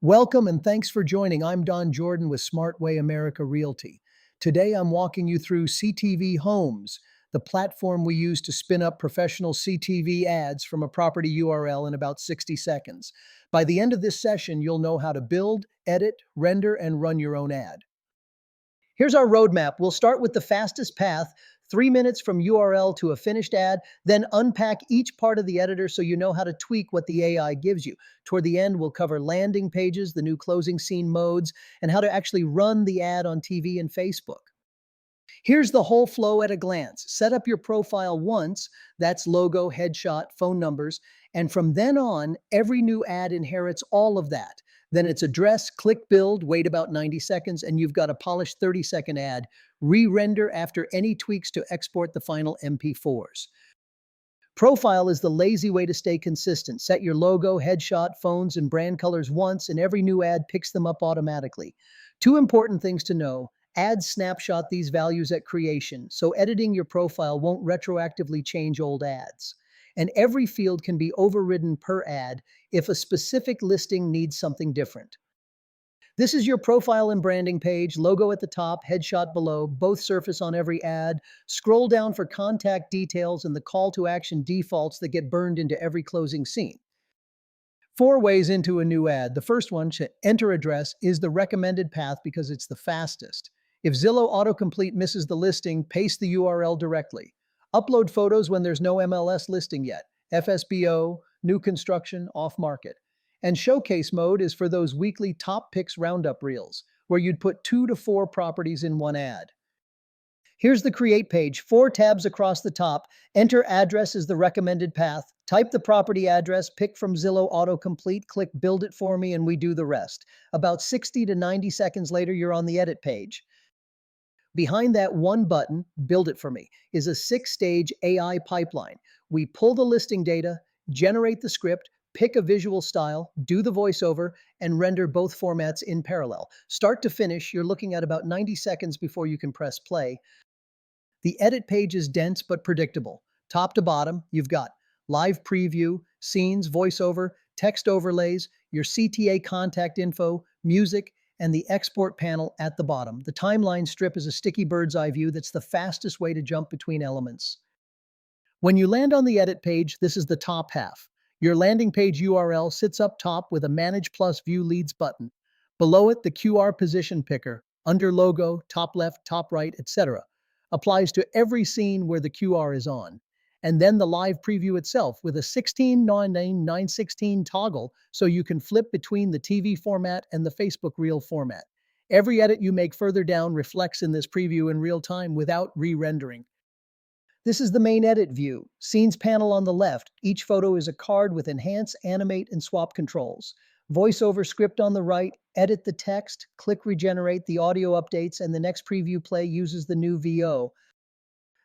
Welcome and thanks for joining. I'm Don Jordan with Smartway America Realty. Today I'm walking you through CTV Homes, the platform we use to spin up professional CTV ads from a property URL in about 60 seconds. By the end of this session, you'll know how to build, edit, render, and run your own ad. Here's our roadmap. We'll start with the fastest path, 3 minutes from URL to a finished ad, then unpack each part of the editor so you know how to tweak what the AI gives you. Toward the end, we'll cover landing pages, the new closing scene modes, and how to actually run the ad on TV and Facebook. Here's the whole flow at a glance. Set up your profile once, that's logo, headshot, phone numbers, and from then on, every new ad inherits all of that. Then it's address, click build, wait about 90 seconds, and you've got a polished 30-second ad. Re-render after any tweaks to export the final MP4s. Profile is the lazy way to stay consistent. Set your logo, headshot, phones, and brand colors once, and every new ad picks them up automatically. Two important things to know. Ads snapshot these values at creation, so editing your profile won't retroactively change old ads. And every field can be overridden per ad if a specific listing needs something different. This is your profile and branding page, logo at the top, headshot below, both surface on every ad. Scroll down for contact details and the call to action defaults that get burned into every closing scene. 4 ways into a new ad. The first one, to enter address, is the recommended path because it's the fastest. If Zillow autocomplete misses the listing, paste the URL directly. Upload photos when there's no MLS listing yet. FSBO, new construction, off market. And showcase mode is for those weekly top picks roundup reels, where you'd put 2 to 4 properties in one ad. Here's the create page, 4 tabs across the top. Enter address is the recommended path. Type the property address, pick from Zillow autocomplete, click build it for me, and we do the rest. About 60 to 90 seconds later, you're on the edit page. Behind that one button, build it for me, is a 6-stage AI pipeline. We pull the listing data, generate the script, pick a visual style, do the voiceover, and render both formats in parallel. Start to finish, you're looking at about 90 seconds before you can press play. The edit page is dense but predictable. Top to bottom, you've got live preview, scenes, voiceover, text overlays, your CTA contact info, music, and the export panel at the bottom. The timeline strip is a sticky bird's eye view that's the fastest way to jump between elements. When you land on the edit page, this is the top half. Your landing page URL sits up top with a Manage Plus View Leads button. Below it, the QR position picker, under logo, top left, top right, etc. applies to every scene where the QR is on. And then the live preview itself with a 16:9:9:16 toggle so you can flip between the TV format and the Facebook Reel format. Every edit you make further down reflects in this preview in real time without re-rendering. This is the main edit view. Scenes panel on the left. Each photo is a card with enhance, animate, and swap controls. Voiceover script on the right. Edit the text, click regenerate, the audio updates, and the next preview play uses the new VO.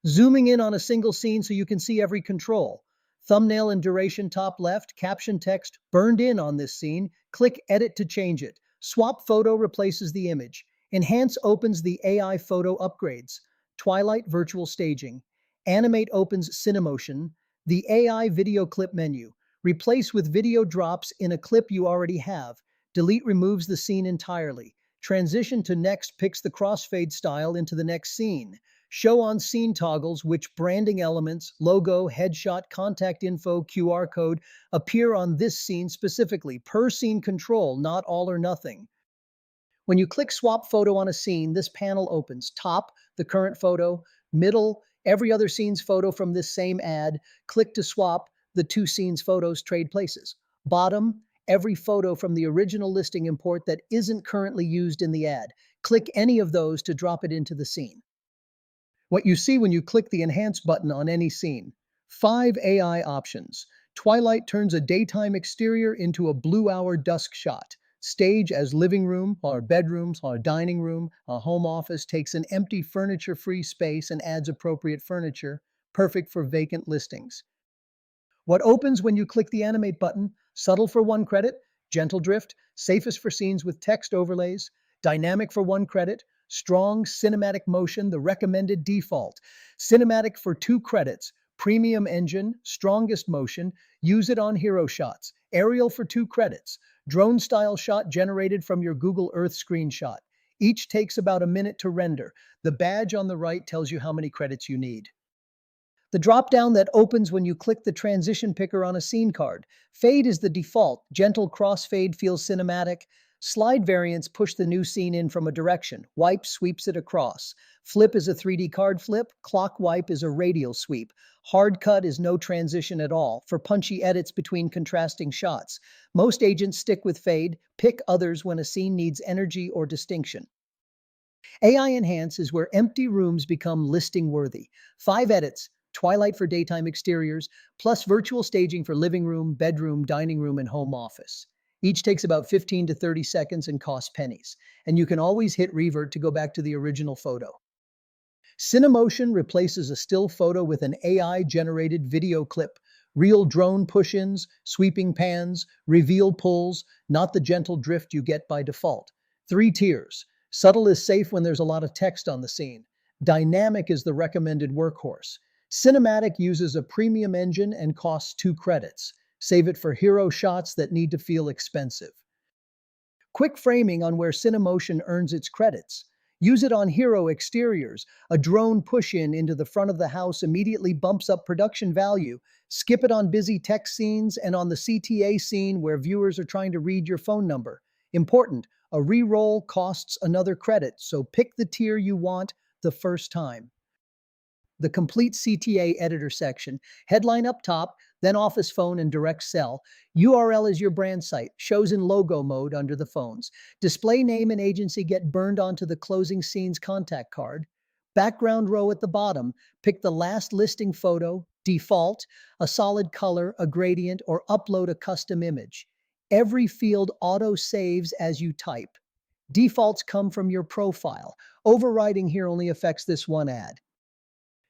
Zooming in on a single scene so you can see every control. Thumbnail and duration top left, caption text burned in on this scene. Click edit to change it. Swap photo replaces the image. Enhance opens the AI photo upgrades. Twilight virtual staging. Animate opens Cinemotion. The AI video clip menu. Replace with video drops in a clip you already have. Delete removes the scene entirely. Transition to next picks the crossfade style into the next scene. Show on scene toggles which branding elements, logo, headshot, contact info, QR code appear on this scene specifically, per scene control, not all or nothing. When you click swap photo on a scene, this panel opens. Top, the current photo. Middle, every other scene's photo from this same ad. Click to swap, the 2 scenes photos trade places. Bottom, every photo from the original listing import that isn't currently used in the ad. Click any of those to drop it into the scene. What you see when you click the Enhance button on any scene. 5 AI options. Twilight turns a daytime exterior into a blue hour dusk shot. Stage as living room or bedrooms or dining room. A home office takes an empty furniture-free space and adds appropriate furniture, perfect for vacant listings. What opens when you click the Animate button? Subtle for 1 credit, gentle drift, safest for scenes with text overlays, dynamic for 1 credit, strong cinematic motion, the recommended default. Cinematic for 2 credits, premium engine, strongest motion, use it on hero shots. Aerial for 2 credits. Drone style shot generated from your Google Earth screenshot. Each takes about a minute to render. The badge on the right tells you how many credits you need. The drop-down that opens when you click the transition picker on a scene card. Fade is the default. Gentle crossfade feels cinematic. Slide variants push the new scene in from a direction. Wipe sweeps it across. Flip is a 3D card flip. Clock wipe is a radial sweep. Hard cut is no transition at all, for punchy edits between contrasting shots. Most agents stick with fade. Pick others when a scene needs energy or distinction. AI Enhance is where empty rooms become listing worthy. 5 edits, twilight for daytime exteriors, plus virtual staging for living room, bedroom, dining room, and home office. Each takes about 15 to 30 seconds and costs pennies. And you can always hit revert to go back to the original photo. Cinemotion replaces a still photo with an AI-generated video clip. Real drone push-ins, sweeping pans, reveal pulls, not the gentle drift you get by default. 3 tiers. Subtle is safe when there's a lot of text on the scene. Dynamic is the recommended workhorse. Cinematic uses a premium engine and costs 2 credits. Save it for hero shots that need to feel expensive. Quick framing on where Cinemotion earns its credits. Use it on hero exteriors. A drone push-in into the front of the house immediately bumps up production value. Skip it on busy text scenes and on the CTA scene where viewers are trying to read your phone number. Important, a re-roll costs another credit, so pick the tier you want the first time. The complete CTA editor section, headline up top, then office phone and direct cell. URL is your brand site, shows in logo mode under the phones. Display name and agency get burned onto the closing scene's contact card. Background row at the bottom, pick the last listing photo, default, a solid color, a gradient, or upload a custom image. Every field auto saves as you type. Defaults come from your profile. Overriding here only affects this one ad.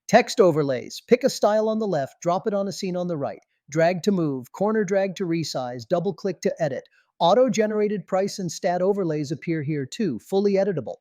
Text overlays. Pick a style on the left, drop it on a scene on the right. Drag to move, corner drag to resize, double click to edit. Auto-generated price and stat overlays appear here too, fully editable.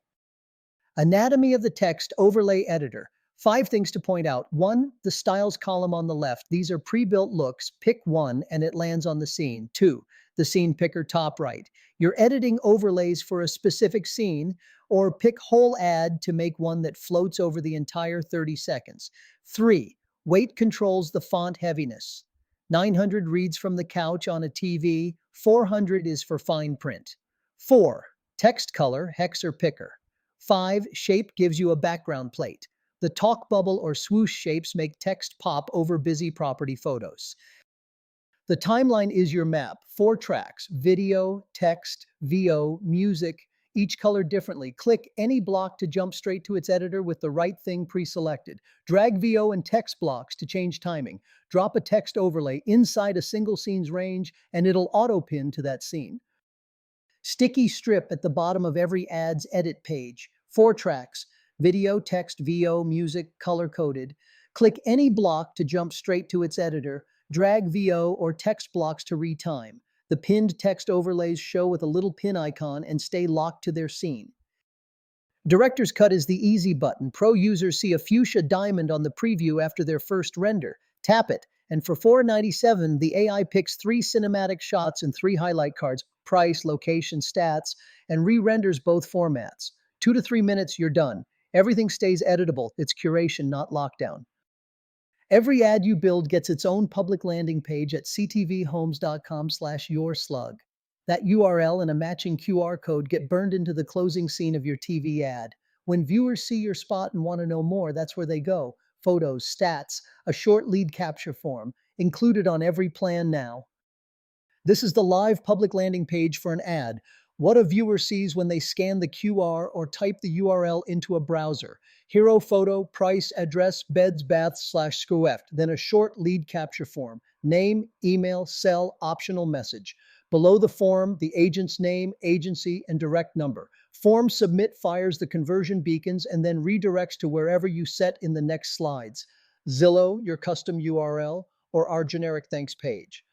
Anatomy of the text overlay editor. 5 things to point out. 1. The styles column on the left. These are pre-built looks. Pick one and it lands on the scene. 2. The scene picker top right. You're editing overlays for a specific scene, or pick whole ad to make one that floats over the entire 30 seconds. 3. Weight controls the font heaviness. 900 reads from the couch on a TV. 400 is for fine print. 4. Text color, hex or picker. 5. Shape gives you a background plate. The talk bubble or swoosh shapes make text pop over busy property photos. The timeline is your map. 4 tracks: video, text, VO, music, each colored differently. Click any block to jump straight to its editor with the right thing pre-selected. Drag VO and text blocks to change timing. Drop a text overlay inside a single scene's range and it'll auto-pin to that scene. Sticky strip at the bottom of every ad's edit page. 4 tracks: video, text, VO, music, color-coded. Click any block to jump straight to its editor. Drag VO or text blocks to retime. The pinned text overlays show with a little pin icon and stay locked to their scene. Director's Cut is the easy button. Pro users see a fuchsia diamond on the preview after their first render. Tap it, and for $4.97, the AI picks 3 cinematic shots and 3 highlight cards, price, location, stats, and re-renders both formats. 2 to 3 minutes, you're done. Everything stays editable. It's curation, not lockdown. Every ad you build gets its own public landing page at ctvhomes.com/yourslug. That URL and a matching QR code get burned into the closing scene of your TV ad. When viewers see your spot and want to know more, that's where they go. Photos, stats, a short lead capture form, included on every plan now. This is the live public landing page for an ad. What a viewer sees when they scan the QR or type the URL into a browser. Hero photo, price, address, beds, baths, /SCUEFT. Then a short lead capture form. Name, email, cell, optional message. Below the form, the agent's name, agency, and direct number. Form submit fires the conversion beacons and then redirects to wherever you set in the next slides. Zillow, your custom URL, or our generic thanks page.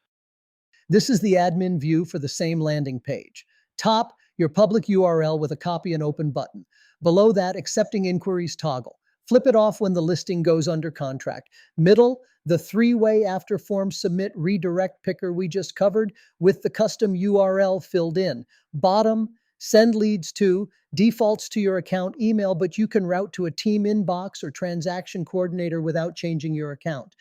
This is the admin view for the same landing page. Top, your public URL with a copy and open button. Below that, accepting inquiries toggle. Flip it off when the listing goes under contract. Middle, the three-way after form submit redirect picker we just covered with the custom URL filled in. Bottom, send leads to, defaults to your account email, but you can route to a team inbox or transaction coordinator without changing your account.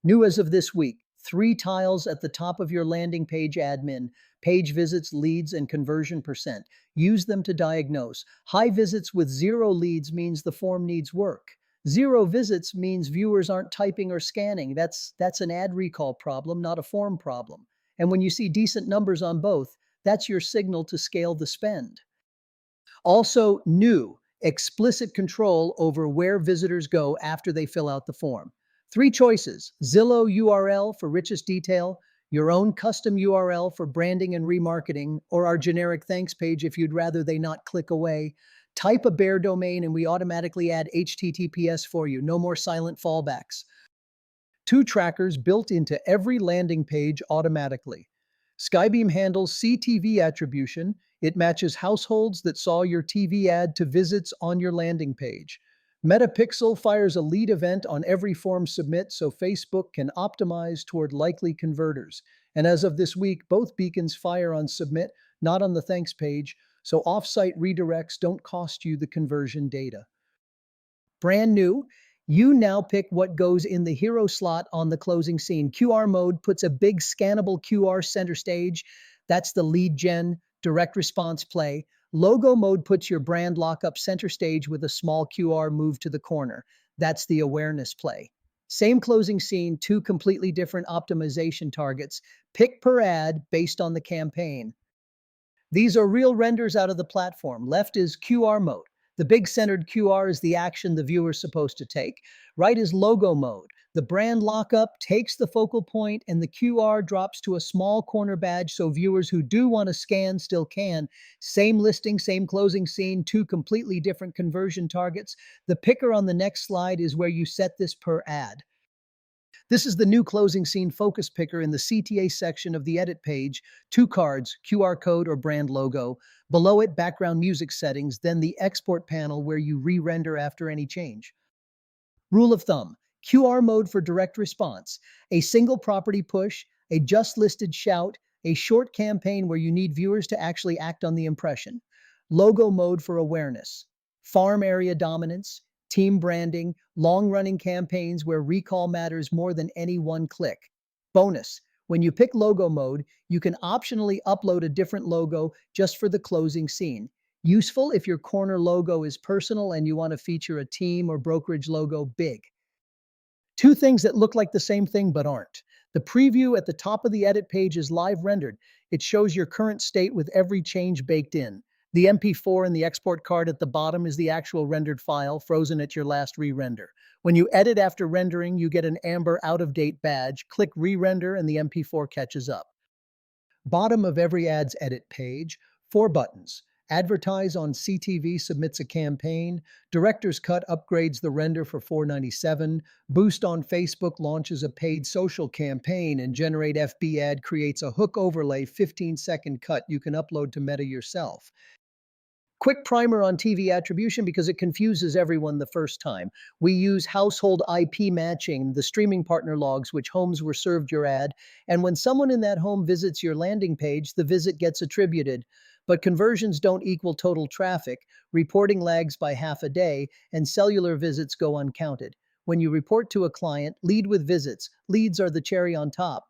New as of this week, three tiles at the top of your landing page admin, page visits, leads, and conversion percent. Use them to diagnose. High visits with zero leads means the form needs work. Zero visits means viewers aren't typing or scanning. That's an ad recall problem, not a form problem. And when you see decent numbers on both, that's your signal to scale the spend. Also, new, explicit control over where visitors go after they fill out the form. Three choices: Zillow URL for richest detail, your own custom URL for branding and remarketing, or our generic thanks page if you'd rather they not click away. Type a bare domain and we automatically add HTTPS for you. No more silent fallbacks. Two trackers built into every landing page automatically. Skybeam handles CTV attribution. It matches households that saw your TV ad to visits on your landing page. Metapixel fires a lead event on every form submit so Facebook can optimize toward likely converters. And as of this week, both beacons fire on submit, not on the thanks page, so offsite redirects don't cost you the conversion data. Brand new, you now pick what goes in the hero slot on the closing scene. QR mode puts a big scannable QR center stage. That's the lead gen, direct response play. Logo mode puts your brand lockup center stage with a small QR move to the corner. That's the awareness play. Same closing scene, two completely different optimization targets. Pick per ad based on the campaign. These are real renders out of the platform. Left is QR mode. The big centered QR is the action the viewer is supposed to take. Right is logo mode. The brand lockup takes the focal point and the QR drops to a small corner badge so viewers who do want to scan still can. Same listing, same closing scene, two completely different conversion targets. The picker on the next slide is where you set this per ad. This is the new closing scene focus picker in the CTA section of the edit page. Two cards, QR code or brand logo. Below it, background music settings, then the export panel where you re-render after any change. Rule of thumb, QR mode for direct response. A single property push, a just listed shout, a short campaign where you need viewers to actually act on the impression. Logo mode for awareness. Farm area dominance, team branding, long-running campaigns where recall matters more than any one click. Bonus, when you pick logo mode, you can optionally upload a different logo just for the closing scene. Useful if your corner logo is personal and you want to feature a team or brokerage logo big. Two things that look like the same thing but aren't. The preview at the top of the edit page is live rendered. It shows your current state with every change baked in. The MP4 and the export card at the bottom is the actual rendered file, frozen at your last re-render. When you edit after rendering, you get an amber out-of-date badge. Click re-render and the MP4 catches up. Bottom of every ad's edit page, four buttons. Advertise on CTV submits a campaign. Director's Cut upgrades the render for $4.97. Boost on Facebook launches a paid social campaign, and Generate FB ad creates a hook overlay 15-second cut you can upload to Meta yourself. Quick primer on TV attribution because it confuses everyone the first time. We use household IP matching, the streaming partner logs, which homes were served your ad, and when someone in that home visits your landing page, the visit gets attributed. But conversions don't equal total traffic, reporting lags by half a day, and cellular visits go uncounted. When you report to a client, lead with visits. Leads are the cherry on top.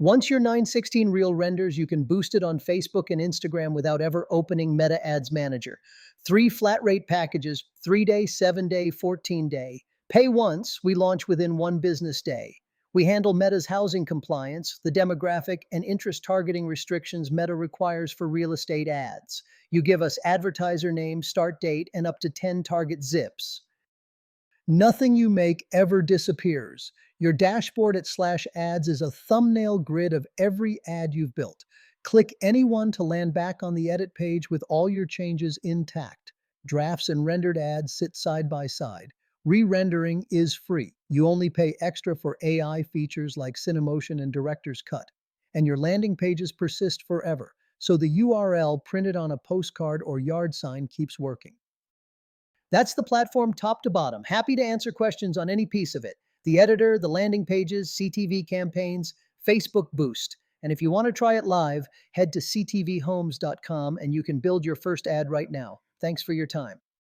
Once your 916 reel renders, you can boost it on Facebook and Instagram without ever opening Meta Ads Manager. Three flat rate packages, 3-day, 7-day, 14-day. Pay once, we launch within one business day. We handle Meta's housing compliance, the demographic and interest targeting restrictions Meta requires for real estate ads. You give us advertiser name, start date, and up to 10 target zips. Nothing you make ever disappears. Your dashboard at /ads is a thumbnail grid of every ad you've built. Click any one to land back on the edit page with all your changes intact. Drafts and rendered ads sit side by side. Re-rendering is free. You only pay extra for AI features like Cinemotion and Director's Cut. And your landing pages persist forever, so the URL printed on a postcard or yard sign keeps working. That's the platform top to bottom. Happy to answer questions on any piece of it. The editor, the landing pages, CTV campaigns, Facebook Boost. And if you want to try it live, head to ctvhomes.com and you can build your first ad right now. Thanks for your time.